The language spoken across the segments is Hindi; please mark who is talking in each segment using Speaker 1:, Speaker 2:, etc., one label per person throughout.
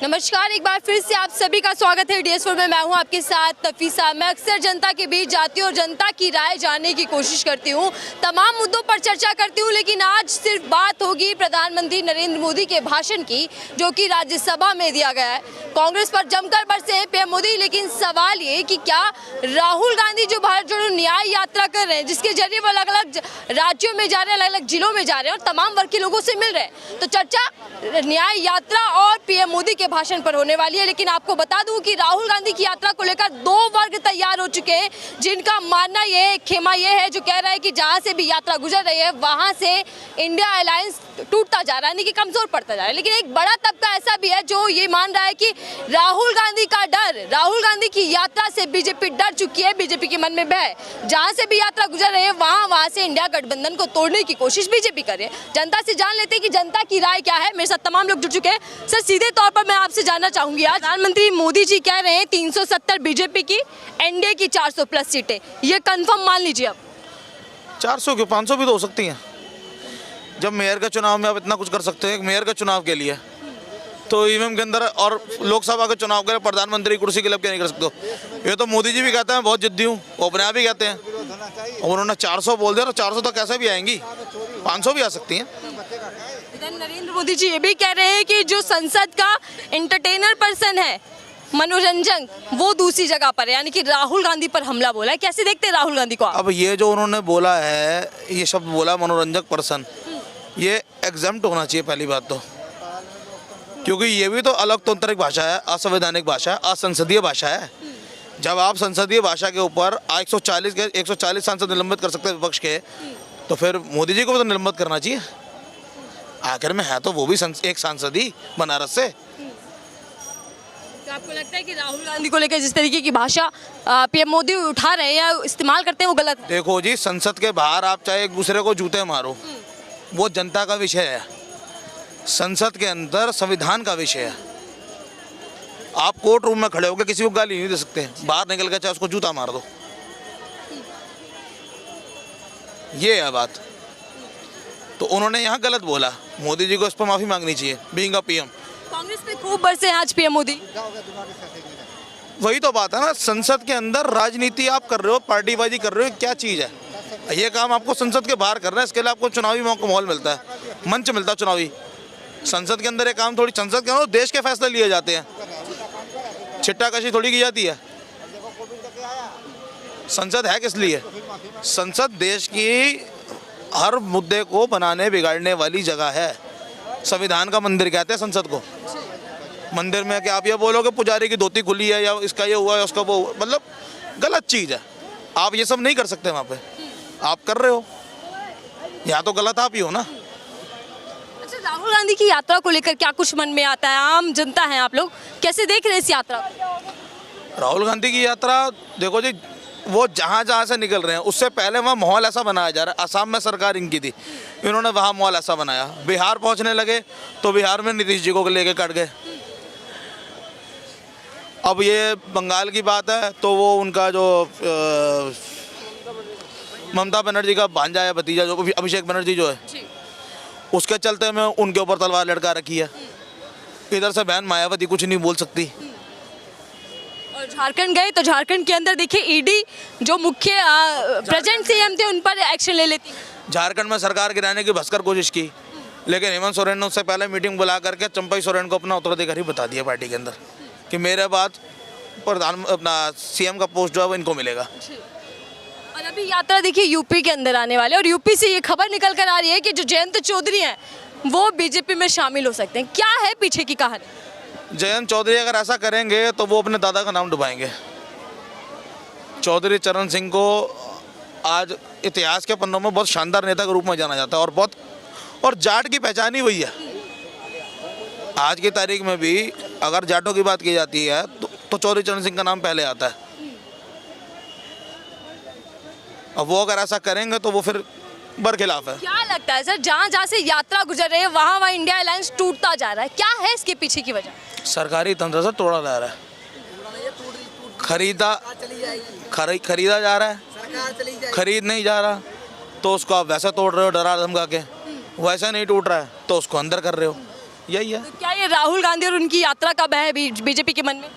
Speaker 1: नमस्कार, एक बार फिर से आप सभी का स्वागत है DS4 में। मैं हूं आपके साथ नफीसा। मैं अक्सर जनता के बीच जाती हूं और जनता की राय जानने की कोशिश करती हूं, तमाम मुद्दों पर चर्चा करती हूं, लेकिन आज सिर्फ बात होगी प्रधानमंत्री नरेंद्र मोदी के भाषण की, जो कि राज्यसभा में दिया गया है। कांग्रेस पर जमकर बरसे पीएम मोदी, लेकिन सवाल ये कि क्या राहुल गांधी जो भारत जोड़ो न्याय यात्रा कर रहे हैं, जिसके जरिए वो अलग अलग राज्यों में जा रहे हैं, अलग अलग जिलों में जा रहे हैं और तमाम वर्ग के लोगों से मिल रहे हैं, तो चर्चा न्याय यात्रा और पीएम मोदी के भाषण पर होने वाली है। लेकिन आपको बता दूं कि राहुल गांधी की यात्रा को लेकर दो वर्ग तैयार हो चुके हैं, जिनका मानना ये है, खेमा ये है, जो कह रहा है कि जहां से भी यात्रा गुजर रही है वहां से इंडिया अलायंस टूटता जा रहा है, यानी कि कमजोर पड़ता जा रहा है। लेकिन एक बड़ा तबका ऐसा भी है जो ये मान रहा है कि राहुल गांधी का डर, राहुल गांधी की यात्रा से बीजेपी डर चुकी है, बीजेपी के मन में भय, जहां से भी यात्रा गुजर रही है वहां से इंडिया गठबंधन को तोड़ने की कोशिश बीजेपी कर रही है। जनता से जान लेते हैं कि जनता की राय क्या है। मेरे साथ तमाम लोग जुड़ चुके हैं। सर, सीधे तौर पर मैं आपसे जानना चाहूंगी, आज प्रधानमंत्री मोदी जी कह रहे हैं 370 बीजेपी की, एनडीए की 400 प्लस सीटें, ये कंफर्म मान लीजिए। अब
Speaker 2: 400 क्यों, 500 भी तो हो सकती हैं। जब मेयर का चुनाव में आप इतना कुछ कर सकते हैं, मेयर का चुनाव के लिए तो ईवीएम के अंदर, और लोकसभा के चुनाव के लिए प्रधानमंत्री की कुर्सी के लिए क्या नहीं कर सकते हो। ये तो मोदी जी भी कहते हैं बहुत जिद्दी हूँ, वो अपने आप ही कहते हैं, और उन्होंने 400 बोल दिया, तो 400 तो कैसे भी आएंगी, 500 भी आ सकती हैं।
Speaker 1: नरेंद्र मोदी जी ये भी कह रहे हैं कि जो संसद का एंटरटेनर पर्सन है, मनोरंजन, वो दूसरी जगह पर है, यानी कि राहुल गांधी पर हमला बोला है। कैसे देखते हैं राहुल गांधी को आप?
Speaker 2: अब ये जो उन्होंने बोला है, ये शब्द बोला मनोरंजक पर्सन, ये एग्जाम्प्ट होना चाहिए पहली बात तो, क्योंकि ये भी तो अलग तंत्रिक भाषा है, असंवैधानिक भाषा है, असंसदीय भाषा है। जब आप संसदीय भाषा के ऊपर 140 सांसद निलंबित कर सकते हैं विपक्ष के, तो फिर मोदी जी को भी तो निलंबित करना चाहिए। आखिर में है तो वो भी एक सांसद ही बनारस से।
Speaker 1: तो आपको लगता है कि राहुल गांधी को लेकर जिस तरीके की भाषा पीएम मोदी उठा रहे हैं या इस्तेमाल करते हैं वो गलत है?
Speaker 2: देखो जी, संसद के बाहर आप चाहे एक दूसरे को जूते मारो, वो जनता का विषय है। संसद के अंदर संविधान का विषय है। आप कोर्ट रूम में खड़े होकर किसी को गाली नहीं दे सकते, बाहर निकल कर चाहे उसको जूता मार दो, ये है बात। तो उन्होंने यहाँ गलत बोला, मोदी जी को इस पर माफी मांगनी चाहिए, बीइंग अ पीएम।
Speaker 1: कांग्रेस पे खूब बरसे हैं आज पीएम मोदी।
Speaker 2: वही तो बात है ना, संसद के अंदर राजनीति आप कर रहे हो, पार्टीबाजी कर रहे हो, क्या चीज़ है ये? काम आपको संसद के बाहर करना है, इसके लिए आपको चुनावी माहौल मिलता है, मंच मिलता है चुनावी। संसद के अंदर ये काम थोड़ी, संसद के अंदर देश के फैसले लिए जाते हैं, छिट्टाकशी थोड़ी की जाती है। संसद है किस लिए? संसद देश की हर मुद्दे को बनाने बिगाड़ने वाली जगह है। संविधान का मंदिर कहते हैं संसद को। मंदिर में क्या आप ये बोलोगे पुजारी की धोती खुली है या इसका ये हुआ है उसका वो, मतलब गलत चीज़ है। आप ये सब नहीं कर सकते वहाँ पे, आप कर रहे हो, या तो गलत आप ही हो ना।
Speaker 1: अच्छा, राहुल गांधी की यात्रा को लेकर क्या कुछ मन में आता है? आम जनता है, आप लोग कैसे देख रहे हैं इस यात्रा को?
Speaker 2: राहुल गांधी की यात्रा, देखो जी, वो जहाँ से निकल रहे हैं उससे पहले वहाँ माहौल ऐसा बनाया जा रहा है। असम में सरकार इनकी थी, इन्होंने वहाँ माहौल ऐसा बनाया। बिहार पहुँचने लगे तो बिहार में नीतीश जी को लेके कट गए। अब ये बंगाल की बात है तो वो उनका जो ममता बनर्जी का भांजा है, भतीजा, जो अभिषेक बनर्जी जो है, उसके चलते में उनके ऊपर तलवार लटका रखी है। इधर से बहन मायावती कुछ नहीं बोल सकती।
Speaker 1: और झारखंड गए तो झारखंड के अंदर देखिए ईडी जो मुख्य प्रेजेंट सीएम थे उन पर एक्शन ले लेती। झारखंड
Speaker 2: में सरकार गिराने की भस्कर कोशिश की, लेकिन हेमंत सोरेन ने उससे पहले मीटिंग बुला करके चंपई सोरेन को अपना उत्तराधिकारी बता दिया पार्टी के अंदर कि मेरे बाद अपना सीएम का पोस्ट जो है वो इनको मिलेगा।
Speaker 1: और अभी यात्रा देखिए यूपी के अंदर आने वाले, और यूपी से ये खबर निकल कर आ रही है कि जो जयंत चौधरी हैं वो बीजेपी में शामिल हो सकते हैं। क्या है पीछे की कहानी?
Speaker 2: जयंत चौधरी अगर ऐसा करेंगे तो वो अपने दादा का नाम डुबाएंगे। चौधरी चरण सिंह को आज इतिहास के पन्नों में बहुत शानदार नेता के रूप में जाना जाता है, और जाट की पहचान ही वही है। आज की तारीख में भी अगर जाटों की बात की जाती है तो चौधरी चरण सिंह का नाम पहले आता है। अब वो अगर ऐसा करेंगे तो वो फिर बरखिलाफ है।
Speaker 1: क्या लगता है सर, जहाँ से यात्रा गुजर रही है वहाँ इंडिया अलायंस टूटता जा रहा है, क्या है इसके पीछे की वजह?
Speaker 2: सरकारी तंत्र से तोड़ा जा रहा है, खरीदा जा रहा है, खरीद नहीं जा रहा तो उसको आप वैसे तोड़ रहे हो डरा धमका के, वैसे नहीं टूट रहा है तो उसको अंदर कर रहे हो। यही है।
Speaker 1: तो क्या ये राहुल गांधी और उनकी यात्रा कब है बीजेपी के मन में?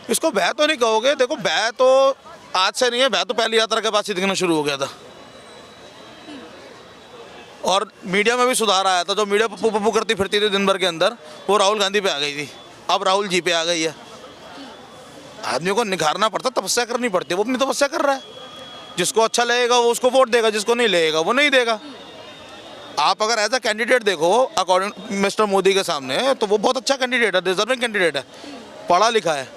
Speaker 2: इसको भय तो नहीं कहोगे, देखो भय तो आज से नहीं है, भय तो पहली यात्रा के बाद से दिखना शुरू हो गया था। और मीडिया में भी सुधार आया था। जो मीडिया पप्पू पप्पू करती फिरती थी दिन भर के अंदर, वो राहुल गांधी पे आ गई थी। अब राहुल जी पे आ गई है। आदमी को निखारना पड़ता, तपस्या करनी पड़ती है। वो अपनी तपस्या कर रहा है। जिसको अच्छा लगेगा वो उसको वोट देगा, जिसको नहीं लगेगा वो नहीं देगा। आप अगर एज अ कैंडिडेट देखो अकॉर्डिंग मिस्टर मोदी के सामने, तो वो बहुत अच्छा कैंडिडेट है, डिजर्विंग कैंडिडेट है, पढ़ा लिखा है।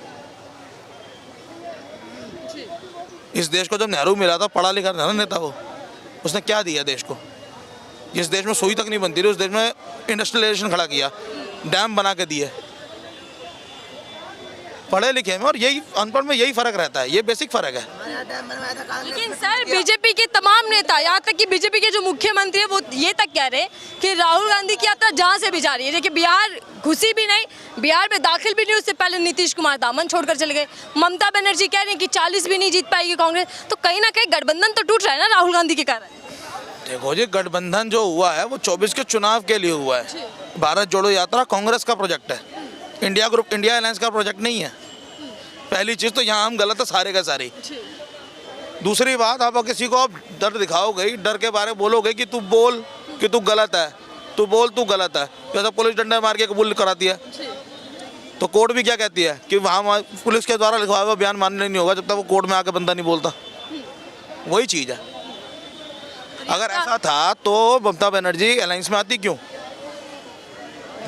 Speaker 2: इस देश को जब नेहरू मिला था, पढ़ा लिखा था ना नेता वो। उसने क्या दिया देश को? जिस देश में सुई तक नहीं बनती थी, उस देश में इंडस्ट्रियलाइजेशन खड़ा किया, डैम बना के दिए। पढ़े लिखे में और यही अनपढ़ में यही फर्क रहता है, ये बेसिक फर्क है।
Speaker 1: लेकिन सर बीजेपी के तमाम नेता, यहाँ तक कि बीजेपी के जो मुख्यमंत्री है वो ये तक कह रहे हैं कि राहुल गांधी की यात्रा जहाँ से भी जा रही है, देखिए बिहार घुसी भी नहीं, बिहार में दाखिल भी नहीं, उससे पहले नीतीश कुमार दामन छोड़कर चले गए। ममता बनर्जी कह रही है कि 40 भी नहीं जीत पाएगी कांग्रेस। तो कहीं ना कहीं गठबंधन तो टूट रहा है ना राहुल गांधी के कारण।
Speaker 2: देखो जी, गठबंधन जो हुआ है वो 24 के चुनाव के लिए हुआ है। भारत जोड़ो यात्रा कांग्रेस का प्रोजेक्ट है, इंडिया ग्रुप, इंडिया अलायंस का प्रोजेक्ट नहीं है। पहली चीज़ तो यहाँ हम गलत है सारे का सारे। दूसरी बात, आप किसी को आप डर दिखाओगे, डर के बारे में बोलोगे कि तू बोल कि तू गलत है, तू बोल तू गलत है, जैसा पुलिस डंडा मार के कबूल कराती है। तो कोर्ट भी क्या कहती है कि वहाँ पुलिस के द्वारा लिखवाया हुआ बयान मान्य नहीं होगा जब तक वो कोर्ट में आके बंदा नहीं बोलता। वही चीज़ है। अगर ऐसा था तो ममता बनर्जी अलायंस में आती क्यों?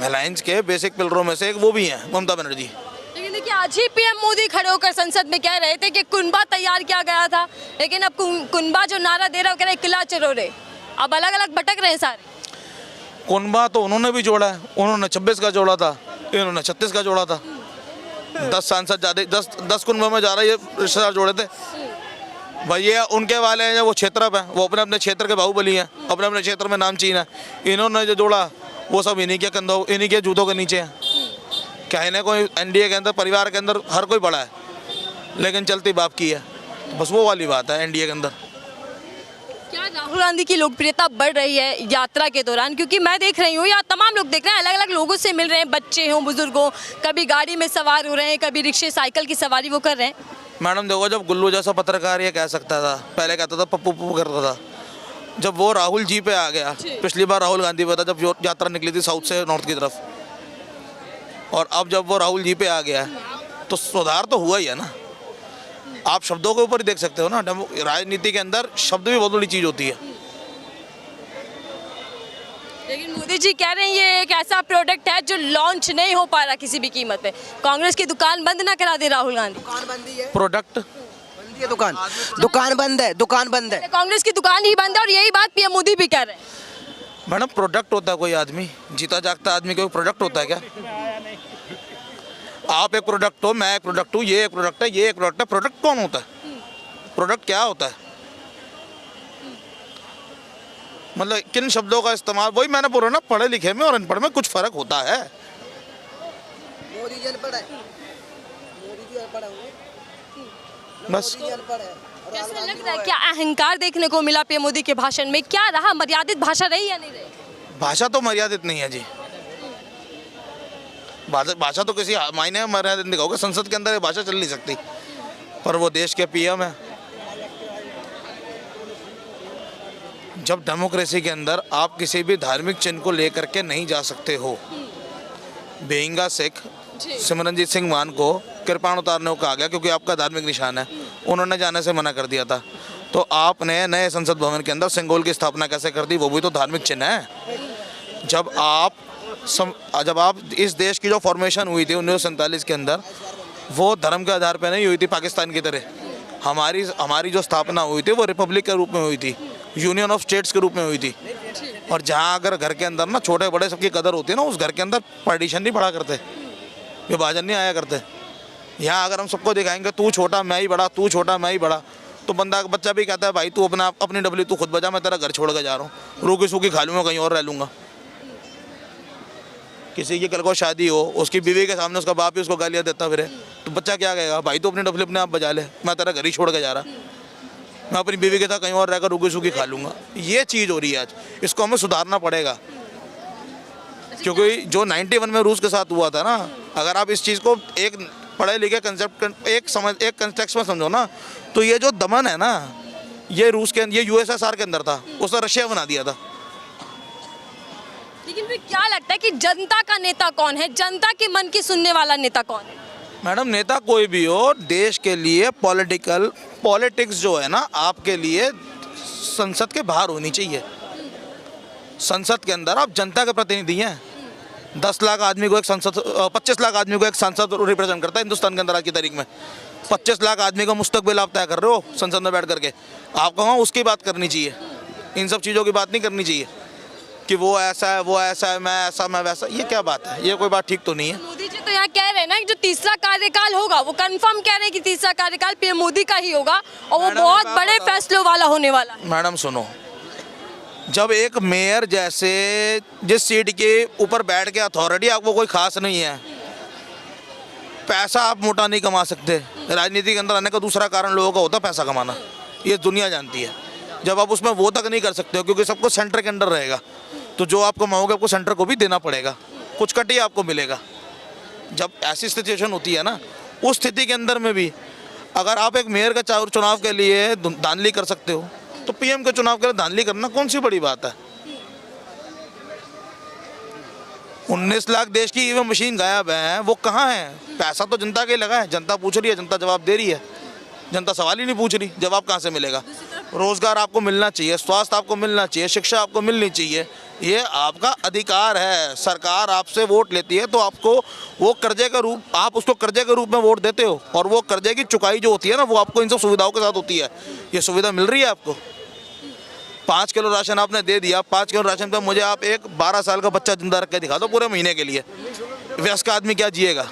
Speaker 2: अलायंस के बेसिक पिलरों में से एक वो भी हैं ममता बनर्जी।
Speaker 1: लेकिन देखिए आज ही पीएम मोदी खड़े होकर संसद में कह रहे थे कि कुनबा तैयार किया गया था, लेकिन अब कुनबा जो नारा दे रहा है वो कह रहे किला चरोरे। अब अलग अलग भटक रहे हैं सारे।
Speaker 2: कुनबा तो उन्होंने भी जोड़ा है, उन्होंने 26 का जोड़ा था, इन्होंने 36 का जोड़ा था। 10 सांसद ज़्यादा, 10 कुनबा में जा रहा है, ये रिश्तेदार जोड़े थे भाई। ये उनके वाले हैं, वो क्षेत्र पे, वो अपने अपने क्षेत्र के बाहुबली हैं, अपने अपने क्षेत्र में नामचीन है। इन्होंने जो जोड़ा वो सब इन्हीं के कंधों, इन्हीं के जूतों के नीचे है। कहने को एनडीए के अंदर, परिवार के अंदर हर कोई बड़ा है, लेकिन चलती बाप की है। बस वो वाली बात है एनडीए के अंदर।
Speaker 1: क्या राहुल गांधी की लोकप्रियता बढ़ रही है यात्रा के दौरान? क्योंकि मैं देख रही हूँ या तमाम लोग देख रहे हैं, अलग अलग लोगों से मिल रहे हैं, बच्चे हों बुजुर्ग हों, कभी गाड़ी में सवार हो रहे हैं, कभी रिक्शे साइकिल की सवारी वो कर रहे हैं।
Speaker 2: मैडम देखो, जब गुल्लू जैसा पत्रकार ये कह सकता था, पहले कहता था पप्पू पप्पू करता था, जब वो राहुल जी पे आ गया, पिछली बार राहुल गांधी पे था जब यात्रा निकली थी साउथ से नॉर्थ की तरफ, और अब जब वो राहुल जी पे आ गया तो सुधार तो हुआ ही है ना। आप शब्दों के ऊपर ही देख सकते हो ना, राजनीति के अंदर शब्द भी बहुत बड़ी चीज़ होती है।
Speaker 1: लेकिन मोदी जी कह रहे हैं ये एक ऐसा प्रोडक्ट है जो लॉन्च नहीं हो पा रहा किसी भी कीमत पे। कांग्रेस की दुकान बंद ना करा दे राहुल गांधी।
Speaker 3: दुकान बंद ही है,
Speaker 2: प्रोडक्ट
Speaker 3: बंद ही है, दुकान बंद है, दुकान बंद है।
Speaker 1: कांग्रेस की दुकान ही बंद है और यही बात पीएम मोदी भी कह रहे हैं।
Speaker 2: मैडम, प्रोडक्ट होता है कोई आदमी, जीता जागता आदमी कोई प्रोडक्ट होता है क्या? आप एक प्रोडक्ट हो, मैं एक प्रोडक्ट हूँ, ये एक प्रोडक्ट है, ये एक प्रोडक्ट है। प्रोडक्ट कौन होता है? प्रोडक्ट क्या होता है? मतलब किन शब्दों का इस्तेमाल, वही मैंने बोला ना, पढ़े लिखे में और अनपढ़ में कुछ फर्क होता है।
Speaker 3: मोदी जी अनपढ़ है, मोदी जी अनपढ़ है,
Speaker 2: बस
Speaker 3: मोदी जी अनपढ़ है।
Speaker 1: कैसा लग रहा है, क्या अहंकार देखने को मिला पीएम मोदी के भाषण में? क्या रहा, मर्यादित भाषा रही या नहीं रही?
Speaker 2: भाषा तो मर्यादित नहीं है जी। भाषा तो किसी मायने में मर्यादित नहीं होगा, संसद के अंदर ये भाषा चल नहीं सकती, पर वो देश के पीएम है। जब डेमोक्रेसी के अंदर आप किसी भी धार्मिक चिन्ह को लेकर के नहीं जा सकते हो, बेहिंगा सिख सिमरनजीत सिंह मान को कृपाण उतारने को कहा गया क्योंकि आपका धार्मिक निशान है, उन्होंने जाने से मना कर दिया था। तो आपने नए संसद भवन के अंदर सिंगोल की स्थापना कैसे कर दी? वो भी तो धार्मिक चिन्ह है। जब आप इस देश की जो फॉर्मेशन हुई थी 1947 के अंदर, वो धर्म के आधार पर नहीं हुई थी पाकिस्तान की तरह। हमारी जो स्थापना हुई थी वो रिपब्लिक के रूप में हुई थी, यूनियन ऑफ स्टेट्स के रूप में हुई थी। और जहाँ अगर घर के अंदर ना छोटे बड़े सबकी कदर होती है ना, उस घर के अंदर पार्टीशन नहीं पड़ा करते, विभाजन नहीं आया करते। यहाँ अगर हम सबको दिखाएंगे तू छोटा मैं ही बड़ा, तू छोटा मैं ही बड़ा, तो बच्चा भी कहता है भाई तू अपनी डबली तू खुद बजा, मैं तेरा घर छोड़ के जा रहा हूँ, रूखी सूखी खा लूँगा, कहीं और रह लूँगा। किसी की कल को शादी हो, उसकी बीवी के सामने उसका बाप ही उसको गालियाँ देता फिरे, तो बच्चा क्या कहेगा? भाई तू अपनी डबली अपने आप बजा ले, मैं तेरा घर ही छोड़ के जा रहा, मैं अपनी बीवी के साथ कहीं और रहकर रूखी सूखी खा लूँगा। ये चीज़ हो रही है आज, इसको हमें सुधारना पड़ेगा। क्योंकि जो 91 में रूस के साथ हुआ था ना, अगर आप इस चीज़ को एक पढ़े लिखे कंसेप्ट एक कंटेक्स्ट में समझो ना, तो ये जो दमन है ना, ये ये यूएसएसआर के अंदर था, उसने रशिया बना दिया था।
Speaker 1: लेकिन फिर क्या लगता है कि जनता का नेता कौन है, जनता के मन की सुनने वाला नेता कौन है?
Speaker 2: मैडम, नेता कोई भी हो, देश के लिए पॉलिटिक्स जो है ना, आपके लिए संसद के बाहर होनी चाहिए। संसद के अंदर आप जनता के प्रतिनिधि हैं। 10 लाख आदमी को एक संसद 25 लाख आदमी को एक सांसद रिप्रेजेंट करता है हिंदुस्तान के अंदर आज की तारीख में। 25 लाख आदमी का मुस्तकबिल आप तय कर रहे हो संसद में बैठ करके। आपको वहाँ उसकी बात करनी चाहिए, इन सब चीज़ों की बात नहीं करनी चाहिए कि वो ऐसा है, मैं ऐसा, मैं वैसा। ये क्या बात है? ये कोई बात ठीक तो नहीं है।
Speaker 1: मोदी जी तो यहाँ कह रहे हैं ना कि जो तीसरा कार्यकाल होगा, वो कंफर्म कह रहे हैं कि तीसरा कार्यकाल पीएम मोदी का ही होगा और वो
Speaker 2: मैडम,
Speaker 1: बहुत
Speaker 2: मैं
Speaker 1: बड़े
Speaker 2: बताऊं-
Speaker 1: फैसलों वाला होने वाला है।
Speaker 2: मैडम सुनो, जब एक मेयर जैसे जिस सीट के ऊपर बैठ के अथॉरिटी आपको कोई खास नहीं है, पैसा आप मोटा नहीं कमा सकते। राजनीति के अंदर आने का दूसरा कारण लोगों का होता है पैसा कमाना, ये दुनिया जानती है। जब आप उसमें वो तक नहीं कर सकते हो, क्योंकि सबको सेंटर के अंदर रहेगा, तो जो आप कमाओगे आपको सेंटर को भी देना पड़ेगा, कुछ कट ही आपको मिलेगा। जब ऐसी सिचुएशन होती है ना, उस स्थिति के अंदर में भी अगर आप एक मेयर का चुनाव के लिए धांधली कर सकते हो, तो पीएम के चुनाव के लिए धांधली करना कौन सी बड़ी बात है? 19 लाख देश की ईवीएम मशीन गायब है, वो कहाँ है? पैसा तो जनता के लगा है, जनता पूछ रही है, जनता जवाब दे रही है। जनता सवाल ही नहीं पूछ रही, जवाब कहाँ से मिलेगा? रोजगार आपको मिलना चाहिए, स्वास्थ्य आपको मिलना चाहिए, शिक्षा आपको मिलनी चाहिए, ये आपका अधिकार है। सरकार आपसे वोट लेती है तो आपको वो कर्जे का रूप, आप उसको कर्जे के रूप में वोट देते हो, और वो कर्जे की चुकाई जो होती है ना, वो आपको इन सब सुविधाओं के साथ होती है। ये सुविधा मिल रही है आपको। 5 किलो राशन आपने दे दिया, 5 किलो राशन पे मुझे आप एक 12 साल का बच्चा जिंदा रख के दिखा दो पूरे महीने के लिए, वयस्क आदमी क्या जिएगा?